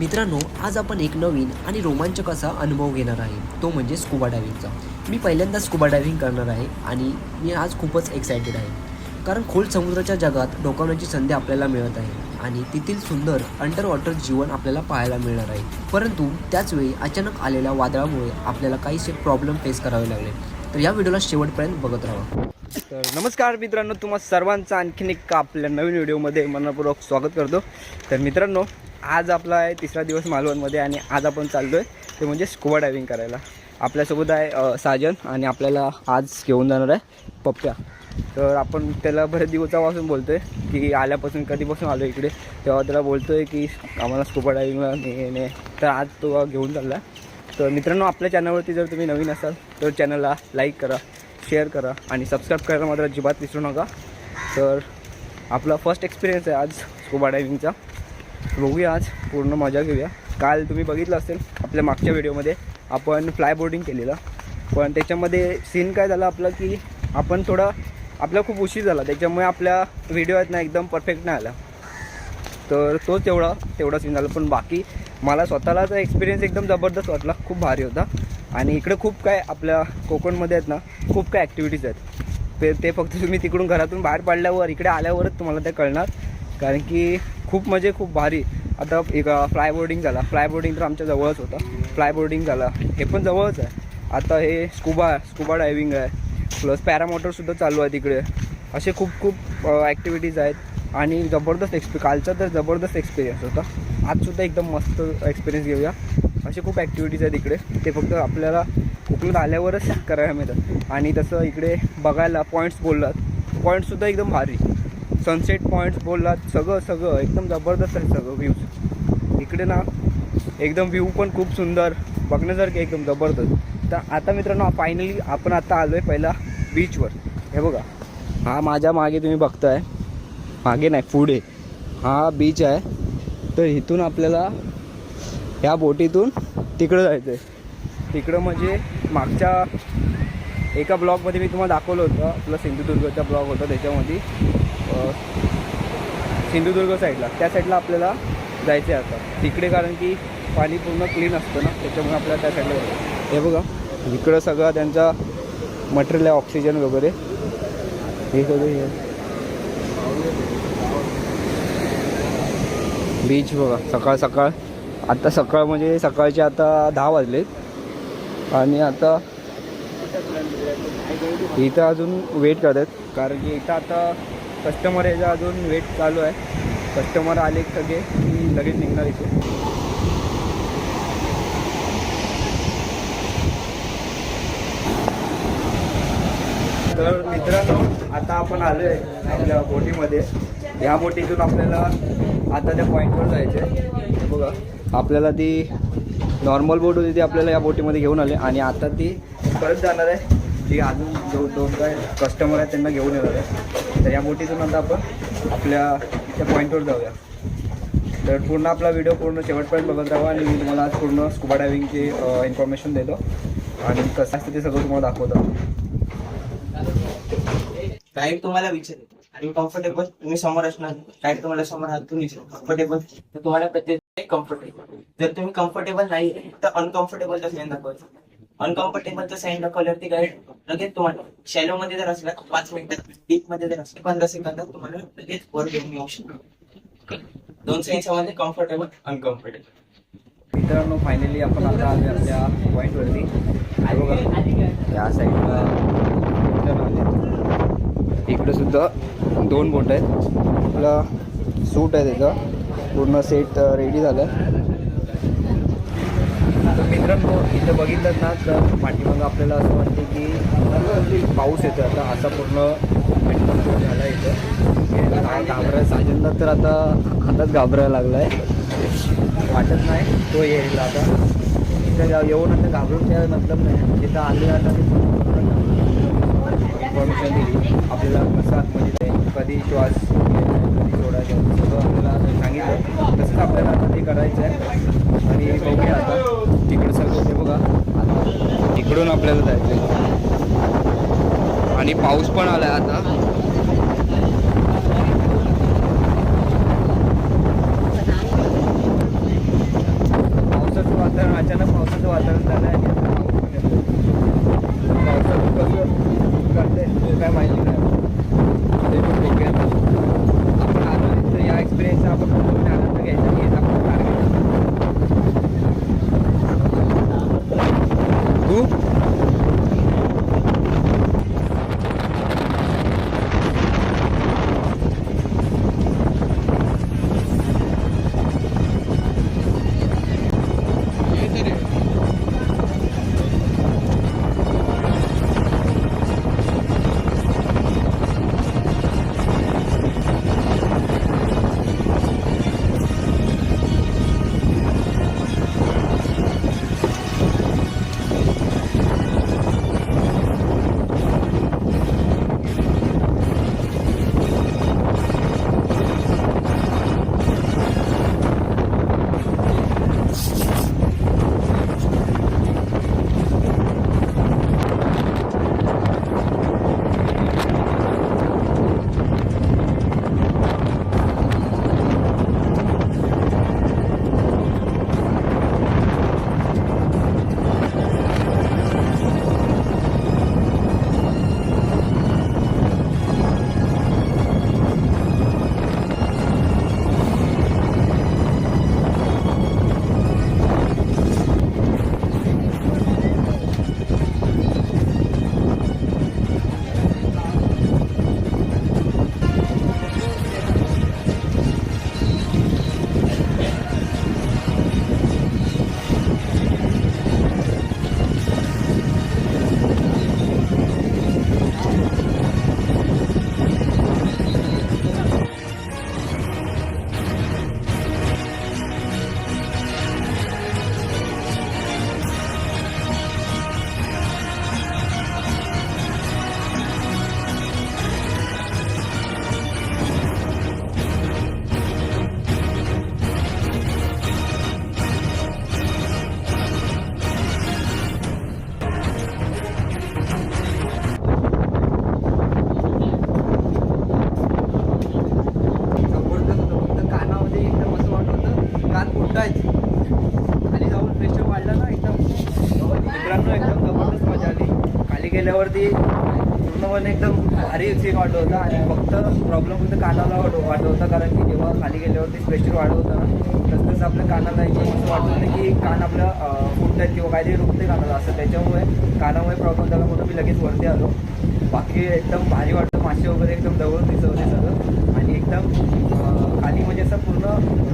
मित्रांनो, आज आपण एक नवीन आणि रोमांचक असा अनुभव घेणार आहे, तो म्हणजे स्कुबा डायव्हिंगचा. मी पहिल्यांदा स्कुबा डायव्हिंग करणार आहे आणि मी आज खूपच एक्सायटेड आहे. कारण खोल समुद्राच्या जगात डोकावण्याची संधी आपल्याला मिळत आहे आणि तेथील सुंदर अंडर वॉटर जीवन आपल्याला पाहायला मिळणार आहे. परंतु त्याचवेळी अचानक आलेल्या वादळामुळे आपल्याला काहीसे प्रॉब्लेम फेस करावे लागले. तर या व्हिडिओला शेवटपर्यंत बघत राहा. तर नमस्कार मित्रांनो, तुम्हा सर्वांचं आणखीन एक आपल्या नवीन व्हिडिओमध्ये मनपूर्वक स्वागत करतो. तर मित्रांनो, आज आपला आहे तिसरा दिवस मालवणमध्ये आणि आज आपण चाललो आहे ते म्हणजे स्कुबा डायव्हिंग करायला. आपल्यासोबत आहे साजन आणि आपल्याला आज घेऊन जाणार आहे पप्प्या. तर आपण त्याला बरेच दिवसापासून बोलतो आहे की आल्यापासून कधीपासून आलो इकडे तेव्हा त्याला बोलतो आहे की आम्हाला स्कुबा डायव्हिंगला ने. तर आज तो घेऊन चालला. तर मित्रांनो, आपल्या चॅनलवरती जर तुम्ही नवीन असाल तर चॅनलला लाईक करा, शेअर करा आणि सबस्क्राईब करायला मात्र अजिबात विसरू नका. तर आपला फर्स्ट एक्सपिरियन्स आहे आज स्कुबा डायव्हिंगचा. बघूया, आज पूर्ण मजा घेऊया. काल तुम्ही बघितलं असेल आपल्या मागच्या व्हिडिओमध्ये आपण फ्लाय बोर्डिंग केलेलं, पण त्याच्यामध्ये सीन काय झाला आपलं की आपण आपला खूप उशीर झाला, त्याच्यामुळे आपल्या व्हिडिओ आहेत ना एकदम परफेक्ट नाही आला. तर तो तेवढा सीन झाला. पण बाकी मला स्वतःलाचा एक्सपिरियन्स एकदम जबरदस्त वाटला, खूप भारी होता. आणि इकडे खूप काय आपल्या कोकणमध्ये आहेत ना खूप काय ॲक्टिव्हिटीज आहेत. ते फक्त तुम्ही तिकडून घरातून बाहेर पडल्यावर इकडे आल्यावरच तुम्हाला ते कळणार. कारण की खूप खूप भारी. आता एक फ्लाय बोर्डिंग झाला, फ्लाय बोर्डिंग तर आमच्या जवळच होता. फ्लाय बोर्डिंग झाला, हे पण जवळच आहे. आता हे स्कुबा डायव्हिंग आहे, प्लस पॅरामोटरसुद्धा चालू आहे तिकडे. असे खूप ॲक्टिव्हिटीज आहेत आणि जबरदस्त कालचा तर जबरदस्त एक्सपिरियन्स होता. आजसुद्धा एकदम मस्त एक्सपिरियन्स घेऊया. असे खूप ॲक्टिव्हिटीज आहेत इकडे, ते फक्त आपल्याला कोकणात आल्यावरच करायला मिळतात. आणि तसं इकडे बघायला पॉईंट्ससुद्धा एकदम भारी. सनसेट पॉईंट्स बोललात, सगळं एकदम जबरदस्त आहे. सगळं व्ह्यूज इकडे ना एकदम व्ह्यू पण खूप सुंदर, बघण्यासारखे एकदम जबरदस्त. तर आता मित्रांनो, फायनली आपण आता आलो आहे पहिला बीचवर. हे बघा, हा माझ्या मागे तुम्ही बघताय, मागे नाही पुढे हा बीच आहे. तर इथून आपल्याला ह्या बोटीतून तिकडं जायचं आहे. तिकडं म्हणजे मागच्या एका ब्लॉगमध्ये मी तुम्हाला दाखवलं होतं, आपला सिंधुदुर्गचा ब्लॉग होता, त्याच्यामध्ये सिंधुदुर्ग साईडला, त्या साईडला आपल्याला जायचं आहे आता तिकडे. कारण की पाणी पूर्ण क्लीन असतं ना, त्याच्यामुळे आपल्याला त्या साईडला जायचं. हे बघा, इकडं सगळं त्यांचा मटेरियल आहे, ऑक्सिजन वगैरे हे सगळं. बीच बघा, सकाळ आता सकाळ म्हणजे सकाळचे आता 10 वाजलेत आणि आता इथं अजून वेट करतात. कारण की इथं आता कस्टमर याचा अजून वेट चालू आहे. कस्टमर आले सगळे की लगेच निघणार इथे. तर मित्रांनो, आता आपण आलो आहे आपल्या बोटीमध्ये. ह्या बोटीतून आपल्याला आता त्या पॉईंटवर जायचं आहे. बघा, आपल्याला ती नॉर्मल बोट होती ती आपल्याला या बोटीमध्ये घेऊन आले आणि आता ती परत जाणार आहे. जी अजून दोन काय कस्टमर आहेत त्यांना घेऊन येणार आहे. तर या बोटीतून आता आपण आपल्या त्या पॉईंटवर जाऊया. तर पूर्ण आपला व्हिडिओ पूर्ण शेवटपर्यंत बघत राहा आणि मी तुम्हाला आज पूर्ण स्कुबा डायव्हिंगची इन्फॉर्मेशन देतो आणि कसं असतं ते सगळं तुम्हाला दाखवतो. गाईड तुम्हाला विचारेल आणि कम्फर्टेबल तुम्ही समोर असणार, गाईड तुम्हाला समोर हात तुम्ही कम्फर्टेबल, तर तुम्हाला प्रत्येक कम्फर्टेबल. जर तुम्ही कम्फर्टेबल नाही तर अनकम्फर्टेबलचा साईन दाखवायचा. अनकम्फर्टेबलचा साईन दाखवल्यावरती गाईड लगेच तुम्हाला शॅलो मध्ये जर असला 5 मिनिटात, डीप मध्ये जर असला 15 सेकंदात तुम्हाला लगेच वर घेऊन येऊ शकतो. 2 साईन्समध्ये कम्फर्टेबल, अनकम्फर्टेबल. मित्रांनो, फायनली आपण आता आलो आपल्या पॉईंटवरती. बघा, या साईडला इकडे सुद्धा 2 बोट आहेत. आपला सूट आहे त्याचा पूर्ण सेट रेडी झालं. तर मित्रांनो, इथं बघितलं ना तर पाठीमागं आपल्याला असं वाटते की पाऊस येतो. आता असा पूर्ण झाला इथं. घाबरायला साजनला तर आताच घाबरायला लागला आहे. वाटत नाही तो येईल आता. इथं येऊन आता घाबरून काय मतलब नाही. तिथं आले आता इन्फॉर्मेशन दिली आपल्याला, कसं आतमध्ये जाईल, कधी श्वास कधी सोडायचं, सगळं आपल्याला सांगितलं. तसंच आपल्याला आता ते करायचं आहे. आणि बघूया आता तिकडं सगळं. ते बघा, आता तिकडून आपल्याला जायचं आहे आणि पाऊस पण आला आहे आता. अचानक पावसाचं वातावरण झालं आणि आता पाऊस पण येतो. पावसाचं कसं करते काय माहिती नाही. ते पण बघूया. आपण आलो तर या एक्सपिरियन्सचा आपण पूर्ण आनंद घ्यायचा. हेच आपण टार्गेट. तू गेल्यावरती पूर्णपणे एकदम भारी सीन वाटत होता. आणि फक्त प्रॉब्लेम फक्त कानाला वाटत होता, कारण की जेव्हा खाली गेल्यावरती प्रेशर वाढत होतं ना, तसं आपल्या कानाला एकदम असं वाटत होतं की कान आपलं फुटतात किंवा काहीतरी रुकते कानाला असं. त्याच्यामुळे कानामुळे प्रॉब्लेम झाला म्हणून मी लगेच वरती आलो. बाकी एकदम भारी वाटतं. मासे वगैरे एकदम जवळ दिसत होते सगळं. आणि एकदम खाली म्हणजे असं पूर्ण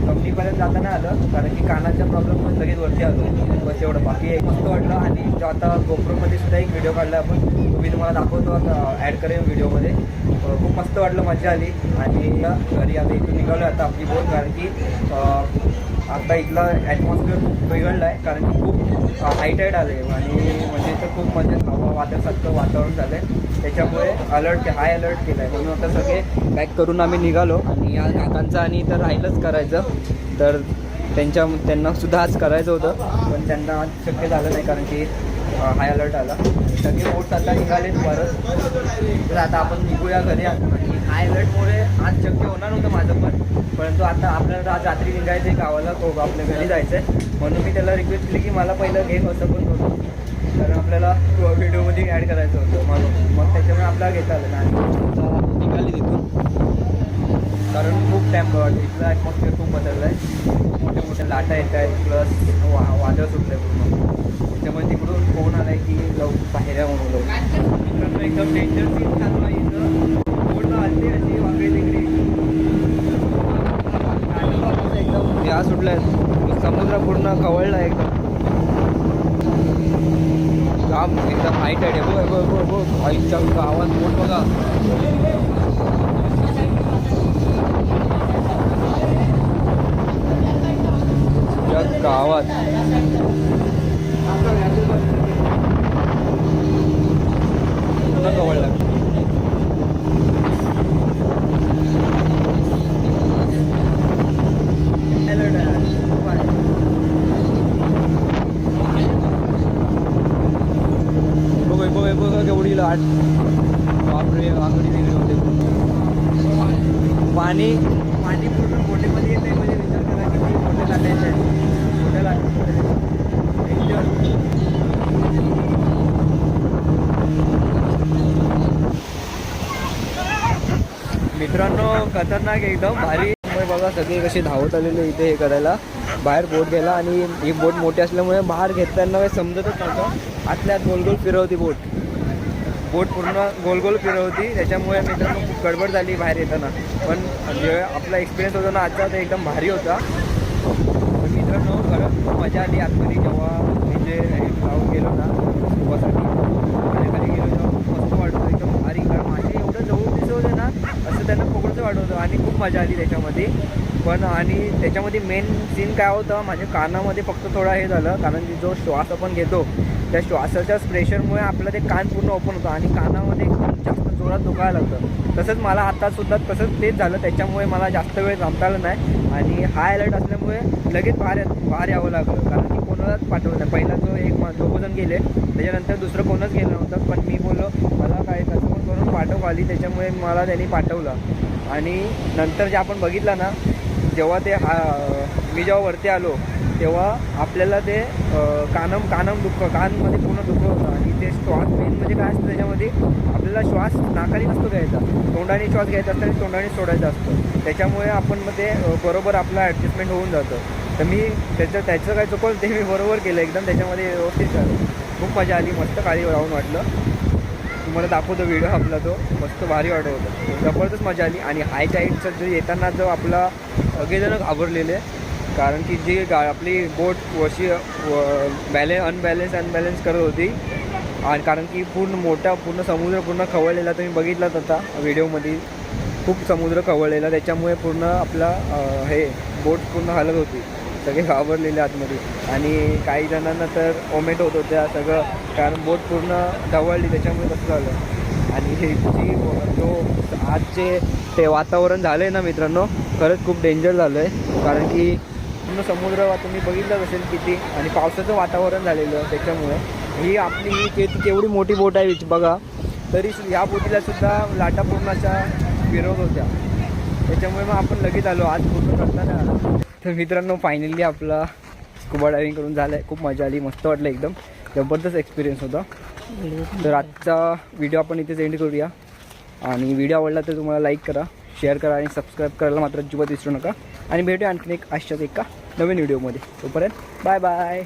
कंपनीपर्यंत जाता नाही आलं, कारण की कानाच्या प्रॉब्लेममुळे लगेच वरती आलो. बस एवढं. बाकी एक मस्त वाटलं. आणि जो आता गोप्रोमध्ये सुद्धा एक व्हिडिओ काढला आपण, तो मी तुम्हाला दाखवतो, ॲड करेन व्हिडिओमध्ये. खूप मस्त वाटलं, मजा आली. आणि घरी आता इथून निघालो आता आपली बोट, कारण की आता इथला ॲटमॉस्फिअर खूप बिघडला आहे, कारण की खूप हायटाईड आलं आहे. आणि म्हणजे इथं खूप म्हणजे हवा वादळसारखं वातावरण झालं आहे. त्याच्यामुळे हाय अलर्ट केलं आहे. म्हणून आता सगळे पॅक करून आम्ही निघालो. आणि या काकांचं आणि इथं राहिलंच करायचं, तर त्यांना सुद्धा आज करायचं होतं, पण त्यांना आज शक्य झालं नाही, कारण की हाय अलर्ट आला. सगळे बोट्स आता निघालेत परत. तर आता आपण निघूया घरी. आणि हाय अलर्टमुळे आज शक्य होणार नव्हतं माझं पण, परंतु आता आपल्याला आज रात्री निघायचं आहे गावाला, आपल्या घरी जायचं आहे. म्हणून मी त्याला रिक्वेस्ट केली की मला पहिलं घे, असं पण होतं, कारण आपल्याला व्हिडिओमध्ये ॲड करायचं होतं. मग त्याच्यामुळे आपल्याला घेता आलं. आणि निघाली तिथून, कारण खूप टाईम वाटतं. इथलं ॲटमॉस्फिअर खूप बदललं आहे. मोठ्या मोठ्या लाटा येत आहेत, प्लस वादळ सुटलं आहे पूर्ण. त्याच्यामुळे तिकडून फोन आला आहे की बाहेर या म्हणून मित्रांनो. एकदम डेंजर सीन चालू आहे इथं. बोटला हल्ली अशी वाकडी तिकडे एकदम या सुटल्या आहेत. समुद्र पूर्ण कवळला आहे एकदम. जाम एकदम हाईट आहे. बघ आईच्या गावात बोट बघा. गावात पूर्ण कवळला. बघ केवढी लाट. बापरे, आंगडी वेगळी होते. पाणी पूर्ण मोठेमध्ये येते. म्हणजे विचार करा की मोठे लाटायचे आहेत. मोठ्या लाट खतरनाक एकदम भारी. मग बघा सगळे कसे धावत आलेले इथे हे करायला. बाहेर बोट गेला आणि ही बोट मोठी असल्यामुळे बाहेर घेताना काही समजतच नव्हतं. आतल्यात गोल गोल फिरवती बोट पूर्ण गोल गोल फिरवती. त्याच्यामुळे मित्रांनो खूप गडबड झाली बाहेर येताना. पण जे आपला एक्सपिरियन्स होता ना आजचा ते एकदम भारी होता. तर मित्रांनो खरंच खूप मजा आली आतमध्ये जेव्हा मी जे गाव गेलो ना स्कूबासाठी खाली गेलो तेव्हा खूप मस्त वाटत होतं एकदम भारी. कारण माझे एवढं जवळ दिसत होते ना असं त्यांना पकडचं वाटत होतं आणि खूप मजा आली त्याच्यामध्ये. पण आणि त्याच्यामध्ये मेन सीन काय होतं माझ्या कानामध्ये फक्त थोडा हे झालं. कारण की जो श्वास आपण घेतो त्या श्वासाच्या प्रेशरमुळे आपलं ते कान पूर्ण ओपन होतं आणि कानामध्ये एकदम जास्त जोरात दुखायला लागतं. तसंच मला आतासुद्धा तसंच तेच झालं. त्याच्यामुळे मला जास्त वेळ थांबता आलं नाही आणि हाय अलर्ट असल्यामुळे लगेच बाहेर यावं लागलं. कारण की कोणालाच पाठवलं नाही. पहिला जो दोघंजण गेले त्याच्यानंतर दुसरं कोणच गेलं नव्हतं. पण मी बोललो मला काय कसं पण करून पाठव आली. त्याच्यामुळे मला त्यांनी पाठवलं. आणि नंतर जे आपण बघितलं ना जेव्हा ते मी जेव्हा वरती आलो तेव्हा आपल्याला ते कानमध्ये पूर्ण दुखत होतं. आणि ते श्वास मेन म्हणजे काय असतं त्याच्यामध्ये आपल्याला श्वास नाकाने नसतो घ्यायचा, तोंडाने श्वास घ्यायचा असतो आणि तोंडाने सोडायचा असतो. त्याच्यामुळे आपण मग ते बरोबर आपलं ॲडजस्टमेंट होऊन जातं. तर मी त्याचं काय चुकवलं ते मी बरोबर केलं एकदम. त्याच्यामध्ये व्यवस्थित झालं. खूप मजा आली. मस्त खाली राहून वाटलं. तुम्हाला दाखवतो व्हिडिओ आपला तो मस्त भारी वाटत होतं. जबरदस्त मजा आली. आणि हाय टाईडचं जो येताना जो आपला सगळेजणं घाबरलेले कारण की जी आपली बोट अशी अनबॅलेन्स करत होती. आणि कारण की पूर्ण समुद्र पूर्ण खवळलेला तुम्ही बघितलात आता व्हिडिओमध्ये. खूप समुद्र खवळलेला त्याच्यामुळे पूर्ण आपला हे बोट पूर्ण हलत होती. सगळे घाबरलेले आतमध्ये. आणि काही जणांना तर ओमेट होत होत्या सगळं कारण बोट पूर्ण ढवळली त्याच्यामुळे तसं झालं. आणि जी जो आज जे ते वातावरण झालं आहे ना मित्रांनो खरंच खूप डेंजर झालं आहे. कारण की पूर्ण समुद्र तुम्ही बघितलं असेल किती आणि पावसाचं वातावरण झालेलं त्याच्यामुळे. ही आपली केवढी मोठी बोट आहे बघा तरी ह्या बोटीलासुद्धा लाटा पूर्ण अशा फिरवत होत्या. त्याच्यामुळे मग आपण लगेच आलो आज पूर्ण करताना. तर मित्रांनो फायनली आपला स्कुबा डायव्हिंग करून झालं आहे. खूप मजा आली. मस्त वाटलं. एकदम जबरदस्त एक्सपिरियन्स होता. तर आजचा व्हिडिओ आपण इथेच एंड करूया. आणि व्हिडिओ आवडला तर तुम्हाला लाईक करा, शेअर करा आणि सबस्क्राईब करायला मात्र अजिबात विसरू नका. आणि भेटूया आणखीन एक अशाच एका नवीन व्हिडिओमध्ये. तोपर्यंत बाय बाय.